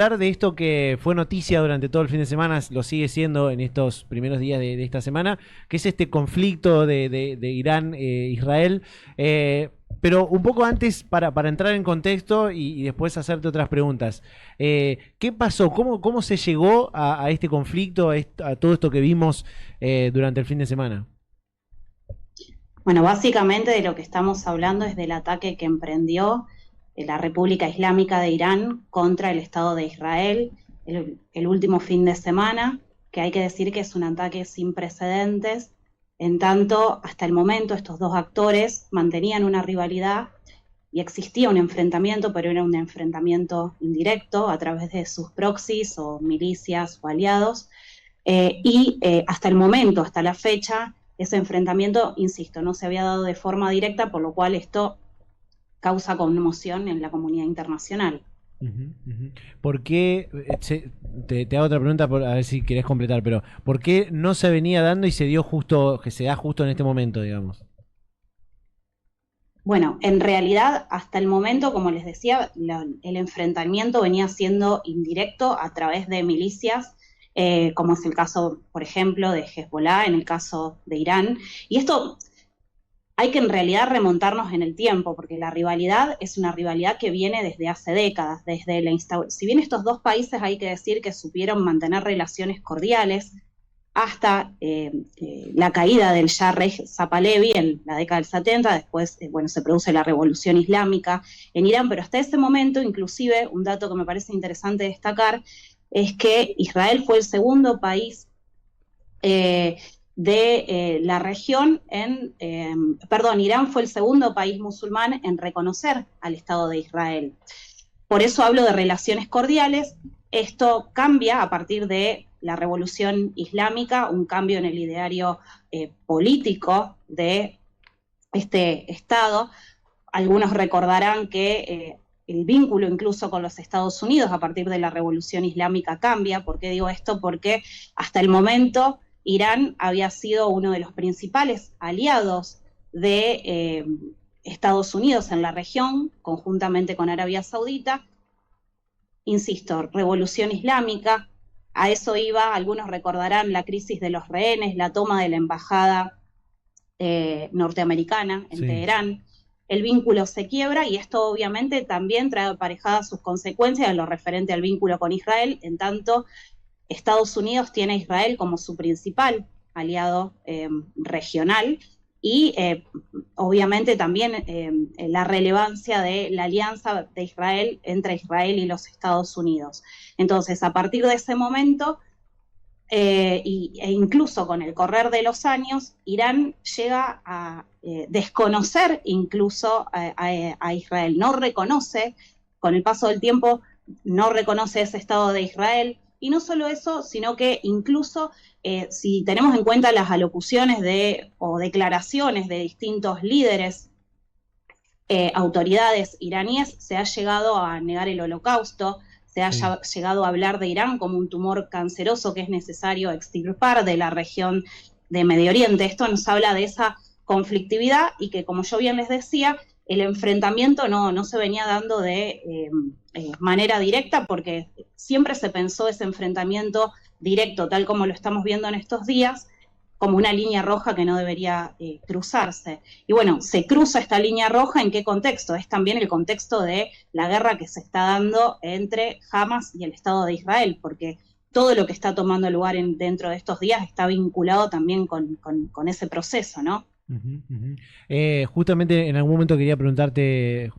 Hablar de esto que fue noticia durante todo el fin de semana, lo sigue siendo en estos primeros días de esta semana, que es este conflicto de Irán, Israel. Pero un poco antes, para entrar en contexto y después hacerte otras preguntas. ¿Qué pasó? ¿Cómo se llegó a este conflicto, a todo esto que vimos durante el fin de semana? Bueno, básicamente de lo que estamos hablando es del ataque que emprendió la República Islámica de Irán contra el Estado de Israel el último fin de semana, que hay que decir que es un ataque sin precedentes, en tanto hasta el momento estos dos actores mantenían una rivalidad y existía un enfrentamiento, pero era un enfrentamiento indirecto a través de sus proxies o milicias o aliados, hasta el momento, hasta la fecha, ese enfrentamiento, insisto, no se había dado de forma directa, por lo cual esto causa conmoción en la comunidad internacional. Ujú, ujú. ¿Por qué? Te hago otra pregunta a ver si querés completar, pero ¿por qué no se venía dando y se dio justo, que se da justo en este momento, digamos? Bueno, en realidad, hasta el momento, como les decía, el enfrentamiento venía siendo indirecto a través de milicias, como es el caso, por ejemplo, de Hezbollah, en el caso de Irán. Y esto hay que en realidad remontarnos en el tiempo, porque la rivalidad es una rivalidad que viene desde hace décadas, desde si bien estos dos países hay que decir que supieron mantener relaciones cordiales hasta la caída del Shah Reza Pahlavi en la década del 70, después bueno, se produce la revolución islámica en Irán, pero hasta ese momento, inclusive, un dato que me parece interesante destacar, es que Israel fue el segundo país la región perdón, Irán fue el segundo país musulmán en reconocer al Estado de Israel. Por eso hablo de relaciones cordiales. Esto cambia a partir de la revolución islámica, un cambio en el ideario político de este Estado. Algunos recordarán que el vínculo incluso con los Estados Unidos a partir de la revolución islámica cambia. ¿Por qué digo esto? Porque hasta el momento Irán había sido uno de los principales aliados de Estados Unidos en la región, conjuntamente con Arabia Saudita. Insisto, revolución islámica, a eso iba, algunos recordarán la crisis de los rehenes, la toma de la embajada norteamericana en Sí. Teherán. El vínculo se quiebra y esto obviamente también trae aparejadas sus consecuencias en lo referente al vínculo con Israel, en tanto Estados Unidos tiene a Israel como su principal aliado regional y obviamente también la relevancia de la alianza de Israel entre Israel y los Estados Unidos. Entonces, a partir de ese momento, e incluso con el correr de los años, Irán llega a desconocer incluso a Israel, no reconoce, con el paso del tiempo, no reconoce ese Estado de Israel, y no solo eso, sino que incluso si tenemos en cuenta las alocuciones o declaraciones de distintos líderes, autoridades iraníes, se ha llegado a negar el holocausto, se ha Sí. llegado a hablar de Irán como un tumor canceroso que es necesario extirpar de la región de Medio Oriente. Esto nos habla de esa conflictividad y que, como yo bien les decía, el enfrentamiento no se venía dando de manera directa, porque siempre se pensó ese enfrentamiento directo, tal como lo estamos viendo en estos días, como una línea roja que no debería cruzarse. Y bueno, se cruza esta línea roja, ¿en qué contexto? Es también el contexto de la guerra que se está dando entre Hamas y el Estado de Israel, porque todo lo que está tomando lugar dentro de estos días está vinculado también con ese proceso, ¿no? Ujú, ujú. Justamente en algún momento quería preguntarte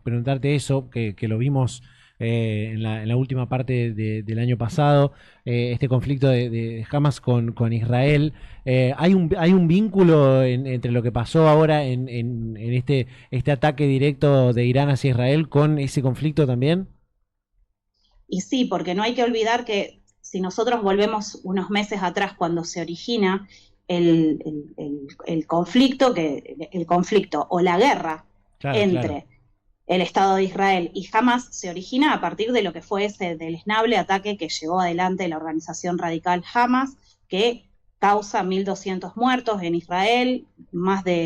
eso, que lo vimos en la última parte del año pasado, este conflicto de Hamas con Israel. ¿Hay un vínculo entre lo que pasó ahora en este ataque directo de Irán hacia Israel con ese conflicto también? Y sí, porque no hay que olvidar que si nosotros volvemos unos meses atrás cuando se origina el conflicto, el conflicto o la guerra Claro, claro. entre el Estado de Israel y Hamas se origina a partir de lo que fue ese deleznable ataque que llevó adelante la organización radical Hamas, que causa 1.200 muertos en Israel,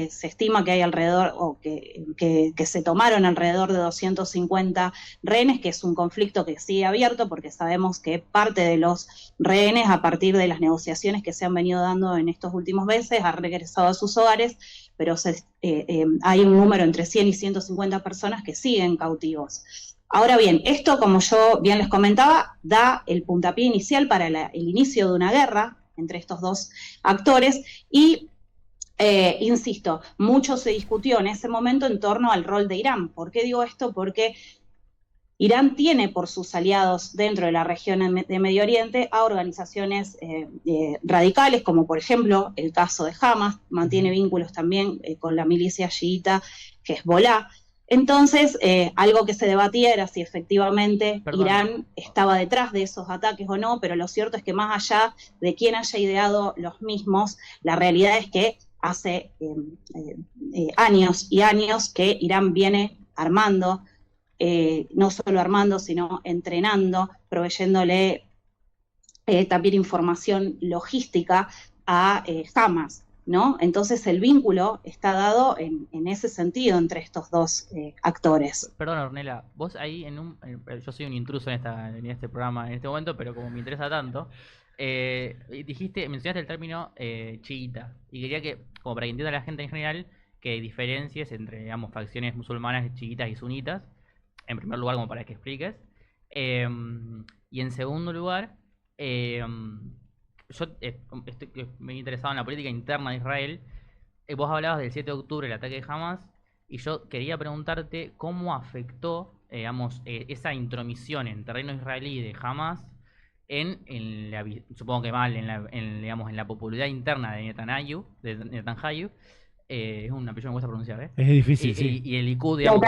se estima que hay alrededor, o que se tomaron alrededor de 250 rehenes, que es un conflicto que sigue abierto, porque sabemos que parte de los rehenes, a partir de las negociaciones que se han venido dando en estos últimos meses, han regresado a sus hogares, pero hay un número entre 100 y 150 personas que siguen cautivos. Ahora bien, esto, como yo bien les comentaba, da el puntapié inicial para el inicio de una guerra entre estos dos actores y, insisto, mucho se discutió en ese momento en torno al rol de Irán. ¿Por qué digo esto? Porque Irán tiene por sus aliados dentro de la región de Medio Oriente a organizaciones radicales, como por ejemplo el caso de Hamas, mantiene vínculos también con la milicia chiita Hezbollah. Entonces, algo que se debatía era si efectivamente Irán estaba detrás de esos ataques o no, pero lo cierto es que más allá de quién haya ideado los mismos, la realidad es que hace años y años que Irán viene armando, no solo armando, sino entrenando, proveyéndole también información logística a Hamas, ¿no? Entonces el vínculo está dado en ese sentido entre estos dos actores. Perdón, Ornella, vos ahí yo soy un intruso en este programa en este momento, pero como me interesa tanto, mencionaste el término chiita, y quería que, como para que entienda la gente en general, que diferencias entre, digamos, facciones musulmanas chiitas y sunitas, en primer lugar, como para que expliques, y en segundo lugar, yo estoy muy interesado en la política interna de Israel. Vos hablabas del 7 de octubre, el ataque de Hamas, y yo quería preguntarte cómo afectó, digamos, esa intromisión en terreno israelí de Hamas supongo que mal, digamos, en la popularidad interna de Netanyahu, es un apellido que me cuesta pronunciar, ¿eh? Es difícil, sí. Y el Likud, digamos,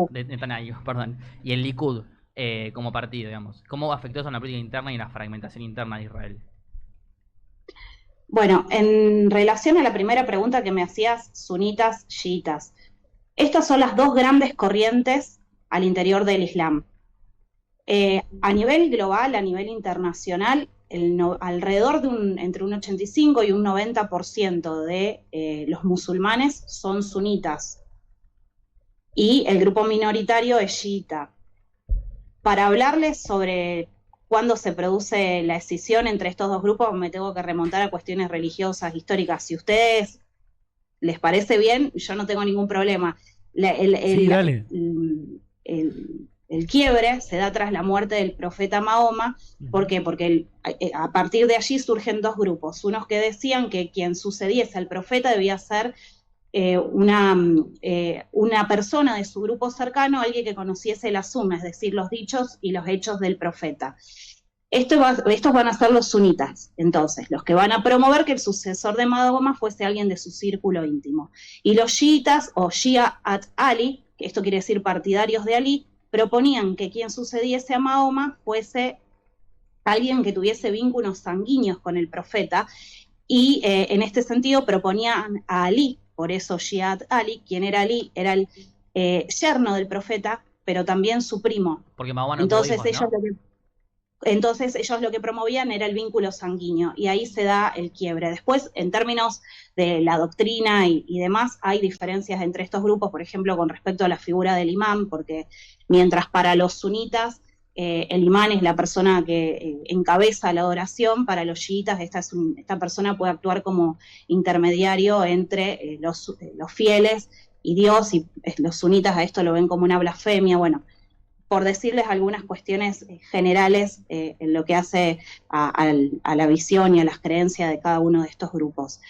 de Netanyahu, perdón, y el Likud como partido, digamos. ¿Cómo afectó eso en la política interna y en la fragmentación interna de Israel? Bueno, en relación a la primera pregunta que me hacías, sunitas, chiitas, estas son las dos grandes corrientes al interior del Islam. A nivel global, a nivel internacional, alrededor de entre un 85 y un 90% de los musulmanes son sunitas y el grupo minoritario es chiita. Para hablarles sobre cuándo se produce la escisión entre estos dos grupos, me tengo que remontar a cuestiones religiosas, históricas. Si a ustedes les parece bien, yo no tengo ningún problema. Dale. El quiebre se da tras la muerte del profeta Mahoma. ¿Por qué? Porque a partir de allí surgen dos grupos. Unos que decían que quien sucediese al profeta debía ser una persona de su grupo cercano, alguien que conociese la suma, es decir, los dichos y los hechos del profeta. Estos van a ser los sunitas, entonces, los que van a promover que el sucesor de Mahoma fuese alguien de su círculo íntimo. Y los chiitas, o Shi'at Ali, que esto quiere decir partidarios de Ali, proponían que quien sucediese a Mahoma fuese alguien que tuviese vínculos sanguíneos con el profeta, y en este sentido proponían a Ali. Por eso Shi'at Ali, quien era Ali, era el yerno del profeta, pero también su primo. Porque Mahoma no tuvo hijos, ¿no? Entonces ellos lo que promovían era el vínculo sanguíneo, y ahí se da el quiebre. Después, en términos de la doctrina y demás, hay diferencias entre estos grupos, por ejemplo, con respecto a la figura del imán, porque mientras para los sunitas el imán es la persona que encabeza la adoración, para los chiitas esta persona puede actuar como intermediario entre los fieles y Dios, y los sunitas a esto lo ven como una blasfemia. Bueno, por decirles algunas cuestiones generales en lo que hace a la visión y a las creencias de cada uno de estos grupos.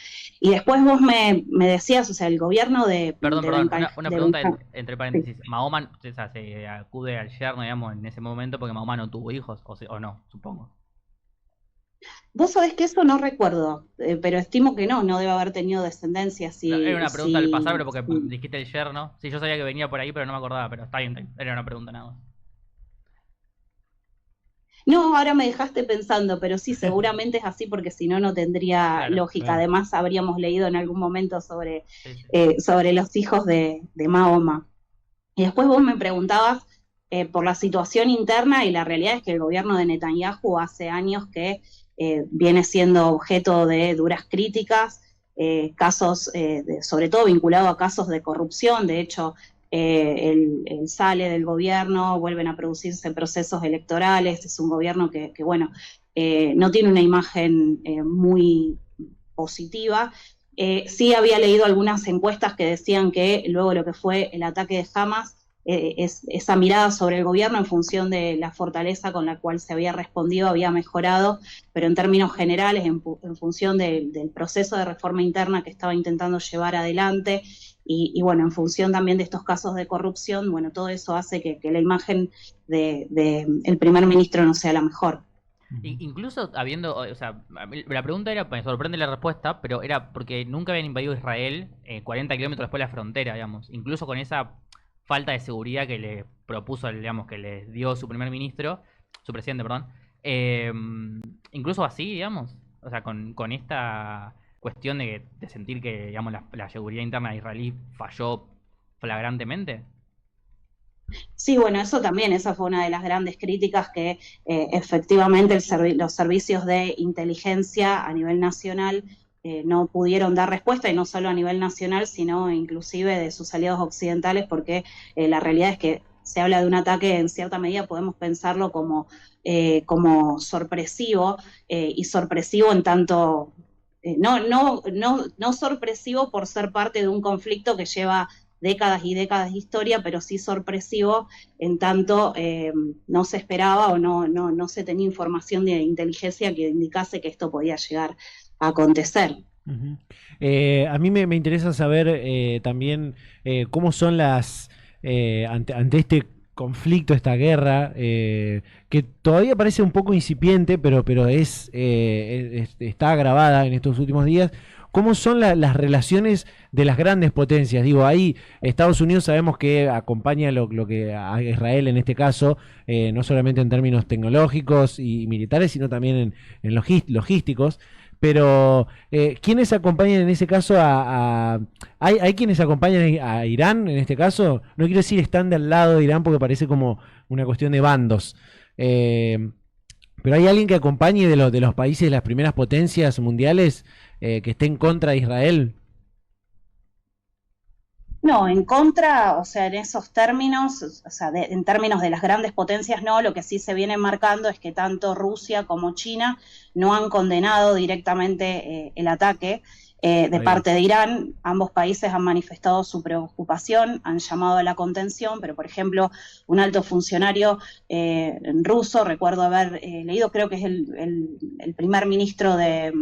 Y después vos me decías, o sea, el gobierno de... Perdón, una pregunta entre paréntesis. Sí. Mahoma, o sea, se acude al yerno, digamos, en ese momento porque Mahoma no tuvo hijos, o no, supongo. Vos sabés que eso no recuerdo, pero estimo que no debe haber tenido descendencia. Era una pregunta del pasado, pero porque dijiste el yerno. Sí, yo sabía que venía por ahí, pero no me acordaba, pero está bien, era una pregunta nada más. No, ahora me dejaste pensando, pero sí, seguramente es así, porque si no, no tendría lógica. Claro. Además, habríamos leído en algún momento sobre los hijos de Mahoma. Y después vos me preguntabas por la situación interna, y la realidad es que el gobierno de Netanyahu hace años que viene siendo objeto de duras críticas, casos, sobre todo vinculado a casos de corrupción. De hecho, él sale del gobierno, vuelven a producirse procesos electorales. Es un gobierno que bueno, no tiene una imagen muy positiva. Sí había leído algunas encuestas que decían que luego de lo que fue el ataque de Hamas, esa mirada sobre el gobierno en función de la fortaleza con la cual se había respondido había mejorado, pero en términos generales, en función del proceso de reforma interna que estaba intentando llevar adelante, y bueno, en función también de estos casos de corrupción, bueno, todo eso hace que la imagen del primer ministro no sea la mejor. Incluso habiendo, o sea, la pregunta era, me sorprende la respuesta, pero era porque nunca habían invadido Israel 40 kilómetros después de la frontera, digamos. Incluso con esa falta de seguridad que le propuso, digamos, que le dio su primer ministro, su presidente, perdón. Incluso así, digamos, o sea, con esta cuestión de sentir que, digamos, la seguridad interna israelí falló flagrantemente. Sí, bueno, eso también, esa fue una de las grandes críticas, que efectivamente los servicios de inteligencia a nivel nacional no pudieron dar respuesta, y no solo a nivel nacional, sino inclusive de sus aliados occidentales, porque la realidad es que se habla de un ataque, en cierta medida podemos pensarlo como sorpresivo, y sorpresivo en tanto, no sorpresivo por ser parte de un conflicto que lleva décadas y décadas de historia, pero sí sorpresivo en tanto no se esperaba o no se tenía información de inteligencia que indicase que esto podía llegar a acontecer. Uh-huh. A mí me interesa saber también cómo son ante este conflicto, esta guerra, que todavía parece un poco incipiente, pero está agravada en estos últimos días. ¿Cómo son las relaciones de las grandes potencias? Digo, ahí Estados Unidos sabemos que acompaña lo que a Israel en este caso, no solamente en términos tecnológicos y militares, sino también en logísticos. Pero, ¿quiénes acompañan en ese caso ¿hay quienes acompañan a Irán en este caso? No quiero decir están del lado de Irán porque parece como una cuestión de bandos. Pero ¿hay alguien que acompañe de los países de las primeras potencias mundiales que esté en contra de Israel? No, en contra, o sea, en esos términos, o sea, en términos de las grandes potencias, no. Lo que sí se viene marcando es que tanto Rusia como China no han condenado directamente el ataque de parte de Irán. Ambos países han manifestado su preocupación, han llamado a la contención, pero por ejemplo, un alto funcionario ruso, recuerdo haber leído, creo que es el primer ministro el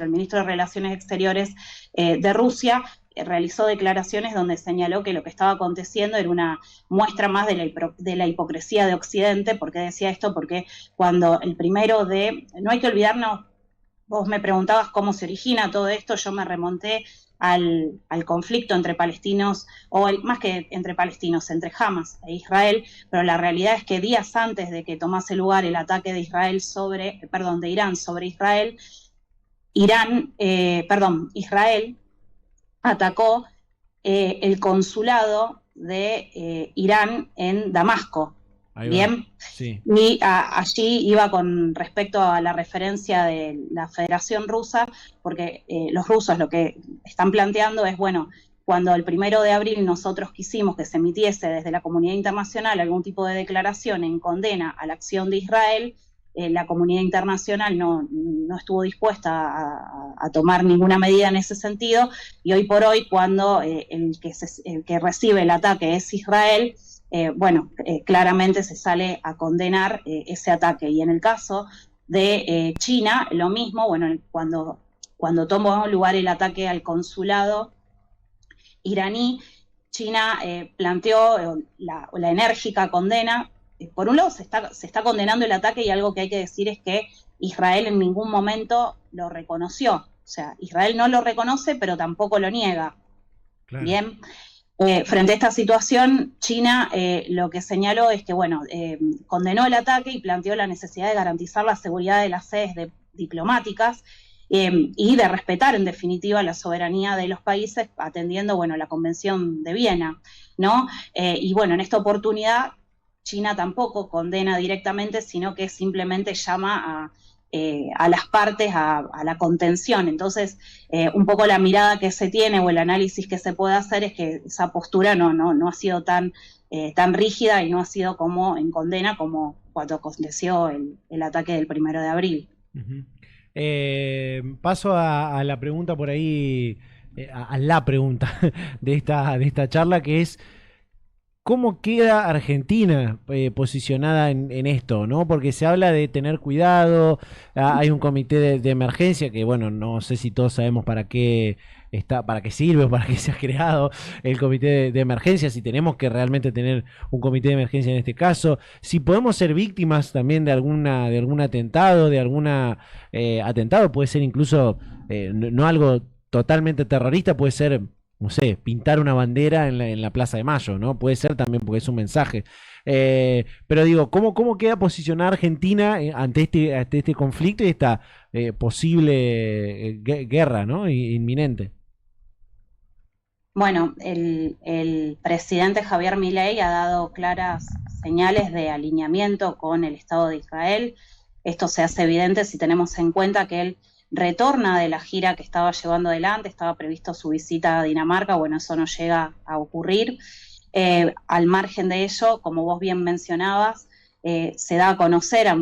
ministro de Relaciones Exteriores de Rusia, realizó declaraciones donde señaló que lo que estaba aconteciendo era una muestra más de la hipocresía de Occidente. ¿Por qué decía esto? Porque cuando no hay que olvidarnos, vos me preguntabas cómo se origina todo esto, yo me remonté al conflicto entre palestinos, más que entre palestinos, entre Hamas e Israel, pero la realidad es que días antes de que tomase lugar el ataque de Irán sobre Israel, Israel atacó el consulado de Irán en Damasco. Bien, sí. Y allí iba con respecto a la referencia de la Federación Rusa, porque los rusos lo que están planteando es, bueno, cuando el 1 de abril nosotros quisimos que se emitiese desde la comunidad internacional algún tipo de declaración en condena a la acción de Israel, la comunidad internacional no estuvo dispuesta a tomar ninguna medida en ese sentido, y hoy por hoy, cuando el que recibe el ataque es Israel, claramente se sale a condenar ese ataque. Y en el caso de China, lo mismo. Bueno, cuando tomó lugar el ataque al consulado iraní, China planteó la enérgica condena. Por un lado se está condenando el ataque, y algo que hay que decir es que Israel en ningún momento lo reconoció. O sea, Israel no lo reconoce, pero tampoco lo niega. Claro. Bien. Frente a esta situación, China lo que señaló es que, condenó el ataque y planteó la necesidad de garantizar la seguridad de las sedes diplomáticas, y de respetar en definitiva la soberanía de los países atendiendo, bueno, la Convención de Viena, ¿no? Y bueno, en esta oportunidad China tampoco condena directamente, sino que simplemente llama a las partes a la contención. Entonces, un poco la mirada que se tiene o el análisis que se puede hacer es que esa postura no ha sido tan rígida y no ha sido como en condena como cuando aconteció el ataque del 1 de abril. Uh-huh. Paso a la pregunta por ahí, a la pregunta de esta charla, que es ¿cómo queda Argentina posicionada en esto, ¿no? Porque se habla de tener cuidado, hay un comité de emergencia que, bueno, no sé si todos sabemos para qué está, para qué sirve o para qué se ha creado el comité de emergencia, si tenemos que realmente tener un comité de emergencia en este caso, si podemos ser víctimas también de algún atentado, atentado, puede ser incluso no algo totalmente terrorista, puede ser, no sé, pintar una bandera en la Plaza de Mayo, ¿no? Puede ser también porque es un mensaje. Pero digo, ¿cómo queda posicionada Argentina ante este conflicto y esta posible guerra, ¿no? Inminente? Bueno, el presidente Javier Milei ha dado claras señales de alineamiento con el Estado de Israel. Esto se hace evidente si tenemos en cuenta que él retorna de la gira que estaba llevando adelante, estaba previsto su visita a Dinamarca, bueno, eso no llega a ocurrir. Al margen de ello, como vos bien mencionabas, se da a conocer a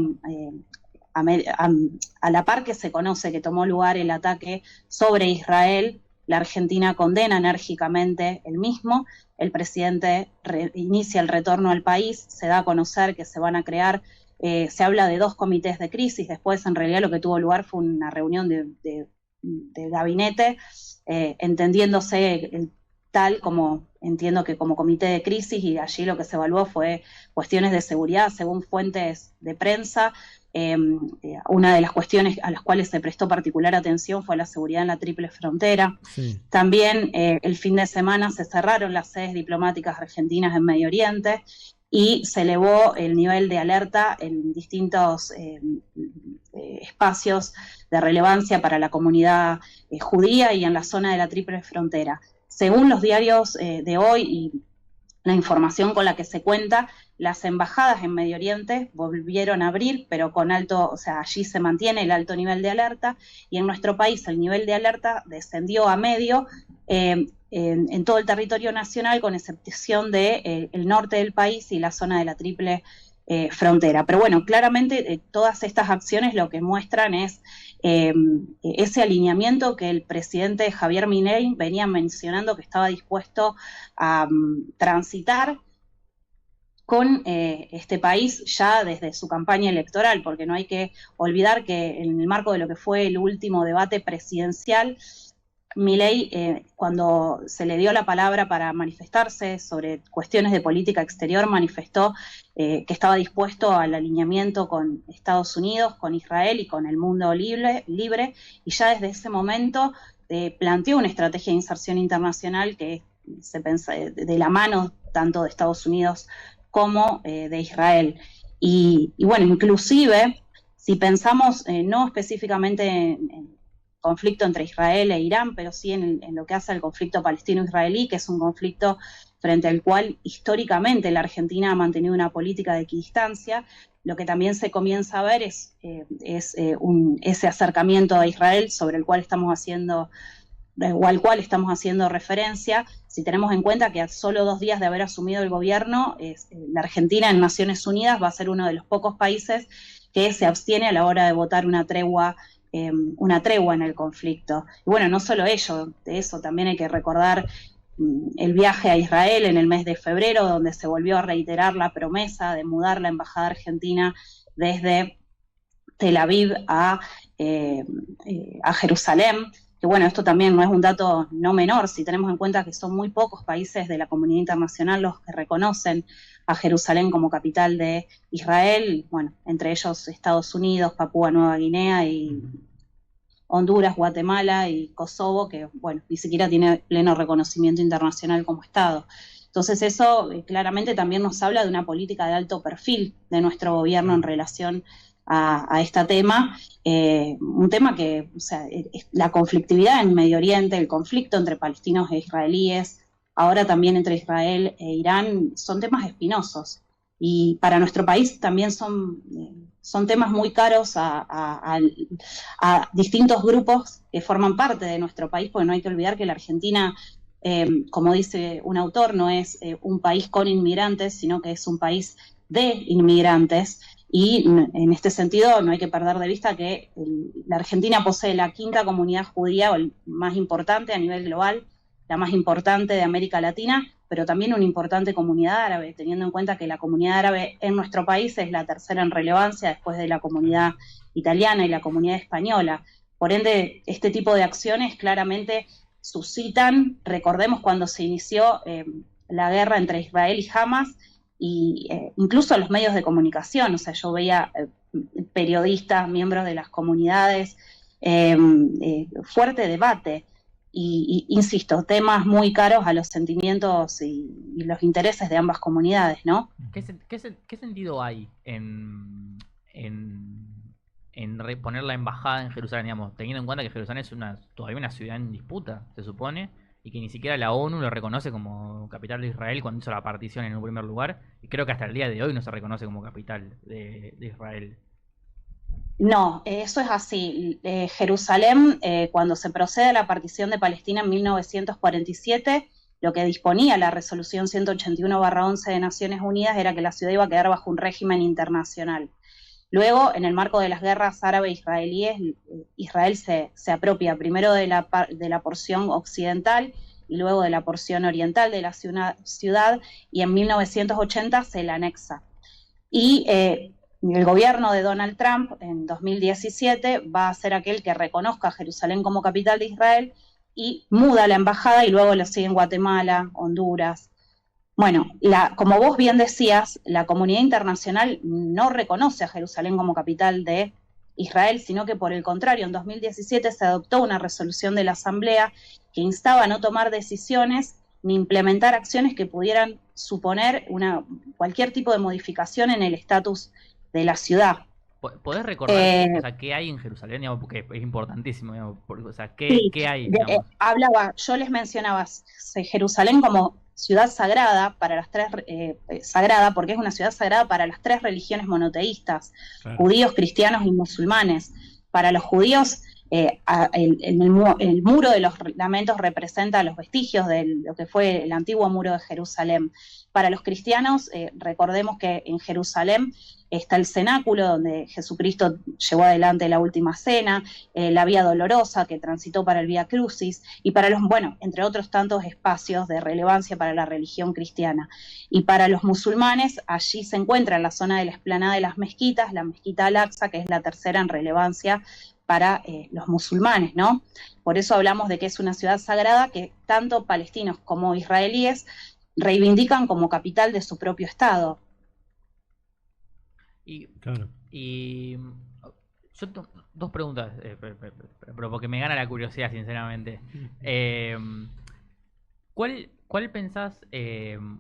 la par que se conoce que tomó lugar el ataque sobre Israel, la Argentina condena enérgicamente el mismo, el presidente inicia el retorno al país, se da a conocer que se van a crear se habla de 2 comités de crisis, después en realidad lo que tuvo lugar fue una reunión de gabinete, entendiéndose tal como, entiendo que como comité de crisis, y allí lo que se evaluó fue cuestiones de seguridad según fuentes de prensa. Una de las cuestiones a las cuales se prestó particular atención fue la seguridad en la Triple Frontera. Sí. También el fin de semana se cerraron las sedes diplomáticas argentinas en Medio Oriente, y se elevó el nivel de alerta en distintos espacios de relevancia para la comunidad judía y en la zona de la Triple Frontera. Según los diarios de hoy y la información con la que se cuenta, las embajadas en Medio Oriente volvieron a abrir, pero con alto, o sea, allí se mantiene el alto nivel de alerta, y en nuestro país el nivel de alerta descendió a medio, en todo el territorio nacional, con excepción de el norte del país y la zona de la Triple Frontera. Pero bueno, claramente todas estas acciones lo que muestran es ese alineamiento que el presidente Javier Milei venía mencionando que estaba dispuesto a transitar con este país ya desde su campaña electoral, porque no hay que olvidar que en el marco de lo que fue el último debate presidencial, Milei, cuando se le dio la palabra para manifestarse sobre cuestiones de política exterior, manifestó que estaba dispuesto al alineamiento con Estados Unidos, con Israel y con el mundo libre, y ya desde ese momento planteó una estrategia de inserción internacional que se pensa de la mano tanto de Estados Unidos como de Israel. Y bueno, inclusive, si pensamos no específicamente en conflicto entre Israel e Irán, pero sí en lo que hace al conflicto palestino-israelí, que es un conflicto frente al cual históricamente la Argentina ha mantenido una política de equidistancia, lo que también se comienza a ver es ese acercamiento a Israel sobre el cual estamos haciendo o al cual estamos haciendo referencia, si tenemos en cuenta que a solo 2 días de haber asumido el gobierno, la Argentina en Naciones Unidas va a ser uno de los pocos países que se abstiene a la hora de votar una tregua en el conflicto. Y bueno, no solo ello, de eso también hay que recordar el viaje a Israel en el mes de febrero, donde se volvió a reiterar la promesa de mudar la embajada argentina desde Tel Aviv a Jerusalén, que bueno, esto también no es un dato no menor, si tenemos en cuenta que son muy pocos países de la comunidad internacional los que reconocen a Jerusalén como capital de Israel, bueno, entre ellos Estados Unidos, Papúa Nueva Guinea y Honduras, Guatemala y Kosovo, que bueno, ni siquiera tiene pleno reconocimiento internacional como Estado. Entonces eso claramente también nos habla de una política de alto perfil de nuestro gobierno en relación a este tema, un tema que, o sea, la conflictividad en Medio Oriente, el conflicto entre palestinos e israelíes, ahora también entre Israel e Irán, son temas espinosos. Y para nuestro país también son temas muy caros a distintos grupos que forman parte de nuestro país, porque no hay que olvidar que la Argentina, como dice un autor, no es un país con inmigrantes, sino que es un país de inmigrantes. Y en este sentido no hay que perder de vista que la Argentina posee la quinta comunidad judía, o el más importante a nivel global, la más importante de América Latina, pero también una importante comunidad árabe, teniendo en cuenta que la comunidad árabe en nuestro país es la tercera en relevancia después de la comunidad italiana y la comunidad española. Por ende, este tipo de acciones claramente suscitan, recordemos cuando se inició la guerra entre Israel y Hamas, y incluso los medios de comunicación, o sea, yo veía periodistas, miembros de las comunidades, fuerte debate, insisto, temas muy caros a los sentimientos y los intereses de ambas comunidades, ¿no? ¿Qué sentido hay en poner la embajada en Jerusalén, digamos, teniendo en cuenta que Jerusalén es todavía una ciudad en disputa, se supone, y que ni siquiera la ONU lo reconoce como capital de Israel cuando hizo la partición en un primer lugar, y creo que hasta el día de hoy no se reconoce como capital de Israel? No, eso es así. Jerusalén, cuando se procede a la partición de Palestina en 1947, lo que disponía la resolución 181/11 de Naciones Unidas era que la ciudad iba a quedar bajo un régimen internacional. Luego, en el marco de las guerras árabe-israelíes, Israel se apropia primero de la porción occidental y luego de la porción oriental de la ciudad, y en 1980 se la anexa. Y el gobierno de Donald Trump en 2017 va a ser aquel que reconozca a Jerusalén como capital de Israel y muda la embajada, y luego lo siguen Guatemala, Honduras. Bueno, como vos bien decías, la comunidad internacional no reconoce a Jerusalén como capital de Israel, sino que por el contrario, en 2017 se adoptó una resolución de la Asamblea que instaba a no tomar decisiones ni implementar acciones que pudieran suponer cualquier tipo de modificación en el estatus de la ciudad. ¿Podés recordar o sea, qué hay en Jerusalén? Digamos, porque es importantísimo, digamos, o sea, Sí, ¿qué hay? Digamos? yo les mencionaba Jerusalén como ciudad sagrada para las tres, sagrada porque es una ciudad sagrada para las tres religiones monoteístas, Claro. judíos, cristianos y musulmanes. Para los judíos, el muro de los lamentos representa los vestigios de lo que fue el antiguo muro de Jerusalén. Para los cristianos, recordemos que en Jerusalén está el cenáculo donde Jesucristo llevó adelante la última cena, la vía dolorosa que transitó para el Vía Crucis, y para entre otros tantos espacios de relevancia para la religión cristiana. Y para los musulmanes, allí se encuentra en la zona de la explanada de las mezquitas, la mezquita Al-Aqsa, que es la tercera en relevancia para los musulmanes, ¿no? Por eso hablamos de que es una ciudad sagrada que tanto palestinos como israelíes reivindican como capital de su propio Estado. Claro. Y yo dos preguntas, pero porque me gana la curiosidad, sinceramente. ¿Cuál pensás,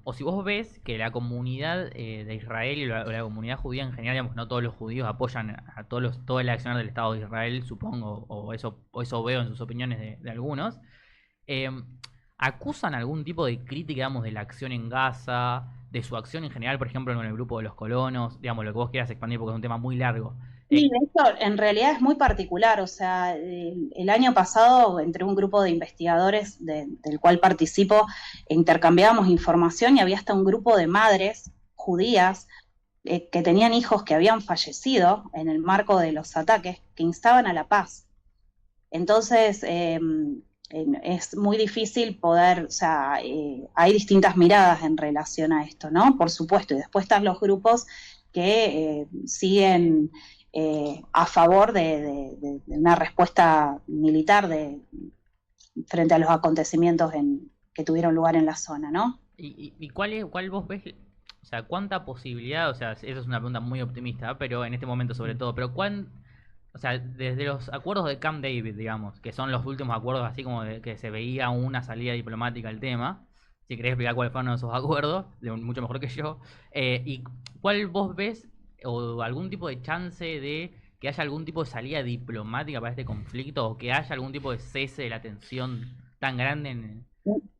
o si vos ves que la comunidad de Israel y la comunidad judía en general, digamos, no todos los judíos apoyan a todo el accionar del Estado de Israel, supongo, o eso veo en sus opiniones de algunos, acusan algún tipo de crítica, digamos, de la acción en Gaza, de su acción en general, por ejemplo, con el grupo de los colonos, digamos, lo que vos quieras expandir porque es un tema muy largo? Sí, esto en realidad es muy particular, o sea, el año pasado entre un grupo de investigadores del cual participo, intercambiábamos información y había hasta un grupo de madres judías que tenían hijos que habían fallecido en el marco de los ataques, que instaban a la paz. Entonces, es muy difícil poder, o sea, hay distintas miradas en relación a esto, ¿no? Por supuesto, y después están los grupos que siguen a favor de una respuesta militar frente a los acontecimientos que tuvieron lugar en la zona, ¿no? ¿Y cuál vos ves, o sea, cuánta posibilidad, o sea, esa es una pregunta muy optimista, pero en este momento sobre todo, pero o sea, desde los acuerdos de Camp David, digamos, que son los últimos acuerdos así como de que se veía una salida diplomática al tema, si querés explicar cuáles fueron esos acuerdos, mucho mejor que yo, y cuál vos ves o algún tipo de chance de que haya algún tipo de salida diplomática para este conflicto o que haya algún tipo de cese de la tensión tan grande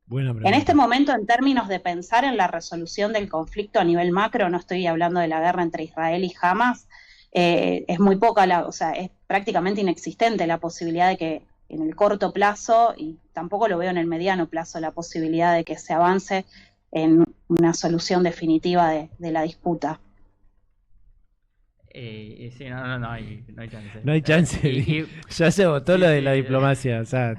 Buena En pregunta. este momento, en términos de pensar en la resolución del conflicto a nivel macro, no estoy hablando de la guerra entre Israel y Hamas, es muy poca, o sea, es prácticamente inexistente la posibilidad de que en el corto plazo, y tampoco lo veo en el mediano plazo, la posibilidad de que se avance en una solución definitiva de la disputa. Sí, no hay chance. No hay chance. Y, Ya se votó sí, lo de sí, la diplomacia. O sea,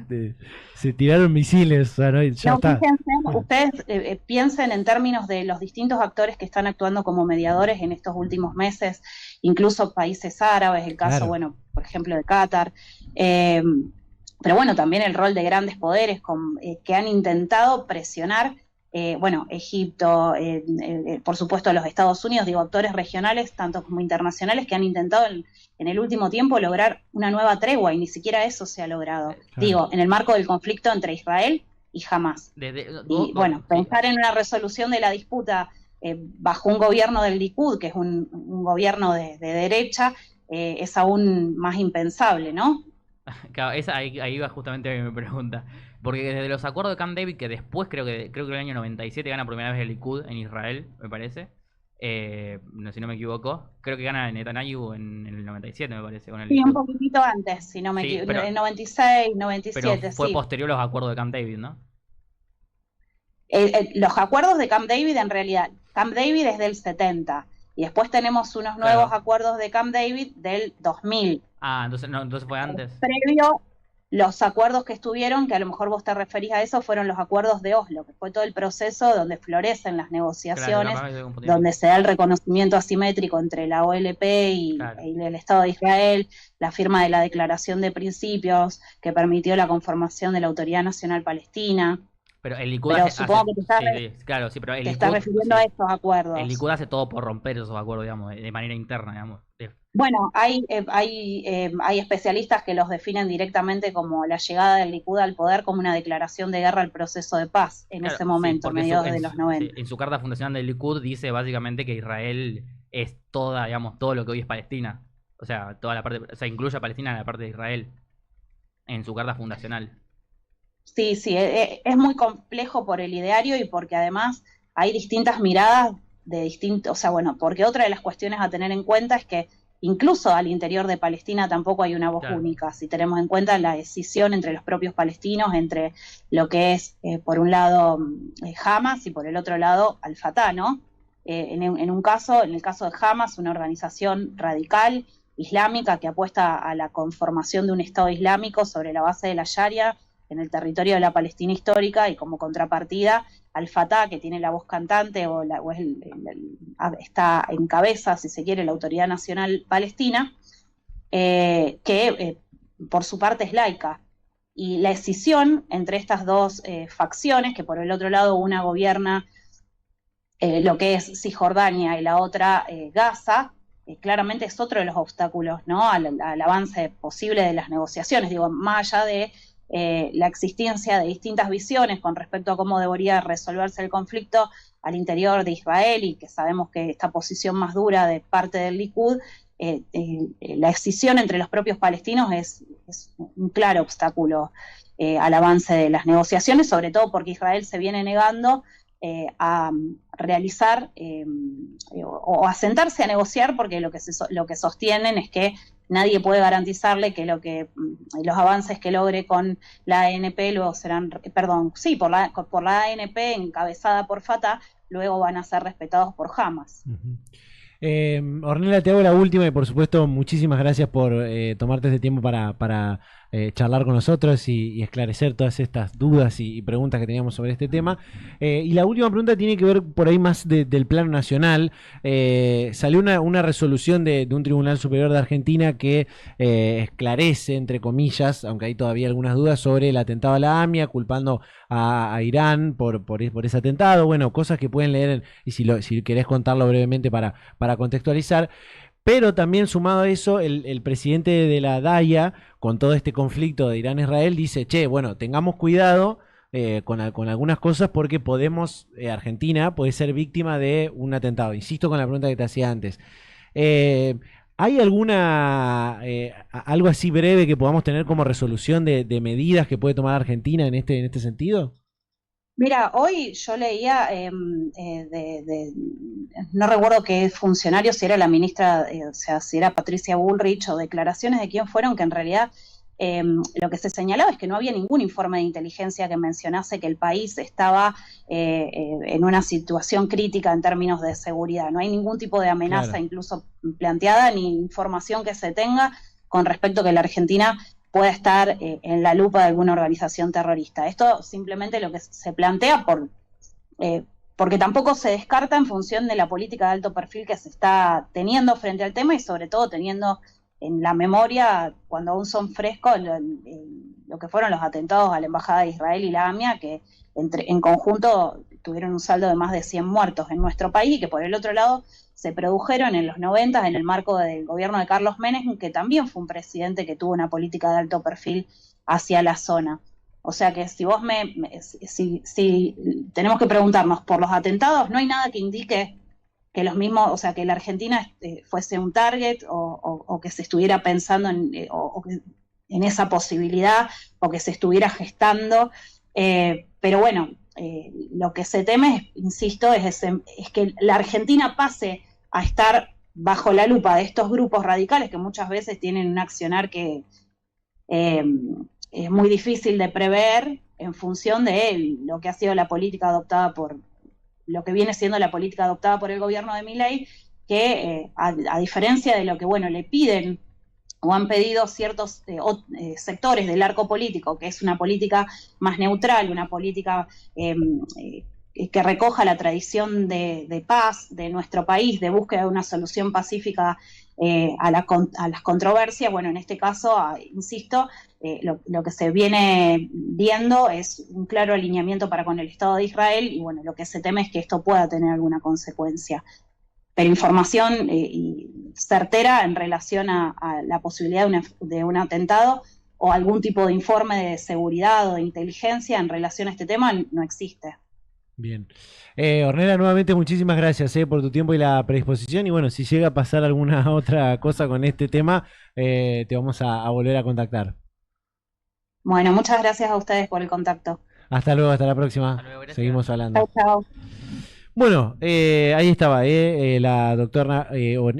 se tiraron misiles. O sea, ya No, está. fíjense, ustedes piensen en términos de los distintos actores que están actuando como mediadores en estos últimos meses, incluso países árabes, el caso, Claro. bueno, por ejemplo, de Qatar, eh, pero bueno, también el rol de grandes poderes que han intentado presionar, bueno, Egipto, por supuesto los Estados Unidos, digo, actores regionales, tanto como internacionales, que han intentado en el último tiempo lograr una nueva tregua y ni siquiera eso se ha logrado. Claro. Digo, en el marco del conflicto entre Israel y Hamas. Y bueno, sí. pensar en una resolución de la disputa bajo un gobierno del Likud, que es un gobierno de derecha, es aún más impensable, ¿no? Claro, ahí va justamente mi pregunta. Porque desde los acuerdos de Camp David, que después creo que el año 97 gana por primera vez el Likud en Israel, me parece. Si no me equivoco. Creo que gana Netanyahu en el 97, me parece, con el Sí, un Likud. poquitito antes, si no me Sí, equivoco, en 96, pero 97, fue sí. posterior a los acuerdos de Camp David, ¿no? Los acuerdos de Camp David, en realidad, Camp David es del 70, y después tenemos unos nuevos Claro. acuerdos de Camp David del 2000. Ah, entonces fue antes. Previo, los acuerdos que estuvieron, que a lo mejor vos te referís a eso, fueron los acuerdos de Oslo, que fue todo el proceso donde florecen las Claro, negociaciones, capaz me estoy confundiendo. donde se da el reconocimiento asimétrico entre la OLP Claro. y el Estado de Israel, la firma de la Declaración de Principios, que permitió la conformación de la Autoridad Nacional Palestina. Pero el Likud Pero supongo que sí, claro, sí, pero el te estás Likud, refiriendo a estos acuerdos. el Likud hace todo por romper esos acuerdos, digamos, de manera interna, digamos. Bueno, hay especialistas que los definen directamente como la llegada del Likud al poder como una declaración de guerra al proceso de paz en Claro, ese sí, momento, porque mediados de los 90. en su carta fundacional del Likud dice básicamente que Israel es toda, digamos, todo lo que hoy es Palestina. O sea, toda la parte, o sea, incluye a Palestina en la parte de Israel, en su carta fundacional. Sí, sí, es muy complejo por el ideario y porque además hay distintas miradas de distintos, o sea, bueno, porque otra de las cuestiones a tener en cuenta es que incluso al interior de Palestina tampoco hay una voz Claro. única, si tenemos en cuenta la decisión entre los propios palestinos, entre lo que es, por un lado, Hamas y por el otro lado, Al-Fatah, ¿no? En el caso de Hamas, una organización radical islámica que apuesta a la conformación de un Estado islámico sobre la base de la Sharia en el territorio de la Palestina histórica, y como contrapartida Al-Fatah, que tiene la voz cantante está en cabeza, si se quiere, la Autoridad Nacional Palestina, que por su parte es laica. Y la escisión entre estas dos facciones, que por el otro lado una gobierna lo que es Cisjordania y la otra Gaza, claramente es otro de los obstáculos, ¿no?, al avance posible de las negociaciones. Digo, más allá de la existencia de distintas visiones con respecto a cómo debería resolverse el conflicto al interior de Israel, y que sabemos que esta posición más dura de parte del Likud, la escisión entre los propios palestinos es un claro obstáculo al avance de las negociaciones, sobre todo porque Israel se viene negando a realizar o a sentarse a negociar, porque lo que sostienen es que nadie puede garantizarle que los avances que logre con la ANP luego serán, por la ANP encabezada por Fatah, luego van a ser respetados por Hamas. Ornella, te hago la última y por supuesto muchísimas gracias por tomarte este tiempo para charlar con nosotros y esclarecer todas estas dudas y preguntas que teníamos sobre este tema. Y la última pregunta tiene que ver por ahí más del plano nacional. Salió una resolución de un Tribunal Superior de Argentina que esclarece, entre comillas, aunque hay todavía algunas dudas, sobre el atentado a la AMIA, culpando a Irán por ese atentado. Bueno, cosas que pueden leer y si querés contarlo brevemente para contextualizar. Pero también sumado a eso, el presidente de la DAIA, con todo este conflicto de Irán-Israel, dice, bueno, tengamos cuidado con algunas cosas porque Argentina puede ser víctima de un atentado. Insisto con la pregunta que te hacía antes. ¿Hay alguna algo así breve que podamos tener como resolución de medidas que puede tomar Argentina en este sentido? Mira, hoy yo leía, no recuerdo qué funcionario, si era la ministra, o sea, si era Patricia Bullrich o declaraciones de quién fueron, que en realidad lo que se señalaba es que no había ningún informe de inteligencia que mencionase que el país estaba en una situación crítica en términos de seguridad. No hay ningún tipo de amenaza, Claro. incluso planteada, ni información que se tenga con respecto a que la Argentina pueda estar en la lupa de alguna organización terrorista. Esto simplemente lo que se plantea porque tampoco se descarta en función de la política de alto perfil que se está teniendo frente al tema y sobre todo teniendo en la memoria, cuando aún son frescos, lo que fueron los atentados a la Embajada de Israel y la AMIA, que en conjunto tuvieron un saldo de más de 100 muertos en nuestro país y que por el otro lado se produjeron en los 90 en el marco del gobierno de Carlos Menem, que también fue un presidente que tuvo una política de alto perfil hacia la zona. O sea que si vos si tenemos que preguntarnos por los atentados, no hay nada que indique que los mismos, o sea, que la Argentina fuese un target o que se estuviera pensando en esa posibilidad o que se estuviera gestando. Pero bueno, lo que se teme, insisto, es que la Argentina pase a estar bajo la lupa de estos grupos radicales que muchas veces tienen un accionar que es muy difícil de prever en función de lo que ha sido la política adoptada lo que viene siendo la política adoptada por el gobierno de Milei, que a diferencia de lo que, bueno, le piden o han pedido ciertos sectores del arco político, que es una política más neutral, una política que recoja la tradición de paz de nuestro país, de búsqueda de una solución pacífica a las controversias. Bueno, en este caso, insisto, lo que se viene viendo es un claro alineamiento para con el Estado de Israel y bueno, lo que se teme es que esto pueda tener alguna consecuencia. Pero información certera en relación a la posibilidad de un atentado o algún tipo de informe de seguridad o de inteligencia en relación a este tema no existe. Bien. Ornella, nuevamente muchísimas gracias por tu tiempo y la predisposición. Y bueno, si llega a pasar alguna otra cosa con este tema, te vamos a volver a contactar. Bueno, muchas gracias a ustedes por el contacto. Hasta luego, hasta la próxima. Hasta luego, gracias. Seguimos hablando. Chao, chao. Bueno, ahí estaba la doctora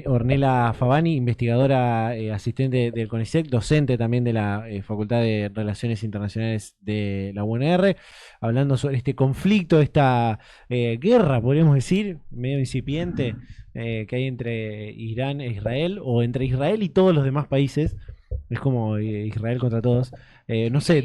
Ornella Favani, investigadora asistente del CONICET, docente también de la Facultad de Relaciones Internacionales de la UNR, hablando sobre este conflicto, esta guerra, podríamos decir, medio incipiente, que hay entre Irán e Israel, o entre Israel y todos los demás países. Es como Israel contra todos. No sé,